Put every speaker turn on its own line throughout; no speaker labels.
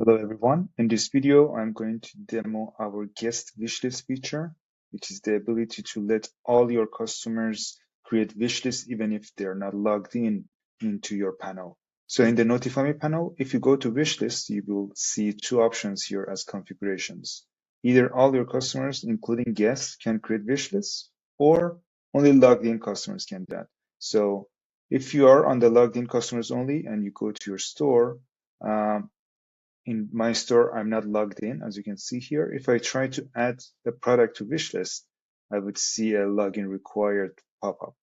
Hello everyone. In this video, I'm going to demo our guest wishlist feature, which is the ability to let all your customers create wishlists even if they're not logged in into your panel. So in the Notify Me panel, if you go to wishlist, you will see two options here as configurations. Either all your customers, including guests, can create wishlists, or only logged in customers can do that. So if you are on the logged in customers only and you go to your store, in my store, I'm not logged in, as you can see here. If I try to add the product to wishlist, I would see a login required pop-up.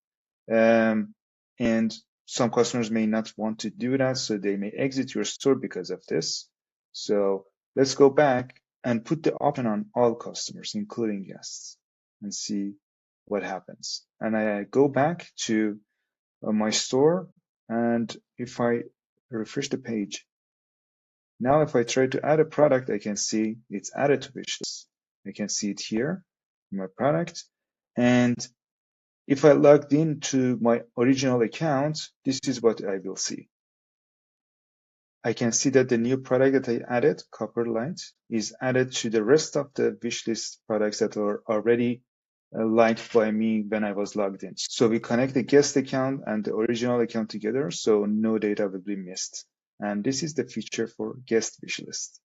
And some customers may not want to do that, so they may exit your store because of this. So let's go back and put the option on all customers, including guests, and see what happens. And I go back to my store, and if I refresh the page, now, if I try to add a product, I can see it's added to wishlist. I can see it here, in my product. And if I logged into my original account, this is what I will see. I can see that the new product that I added, Copper Light, is added to the rest of the wishlist products that are already liked by me when I was logged in. So we connect the guest account and the original account together, so no data will be missed. And this is the feature for guest wishlist.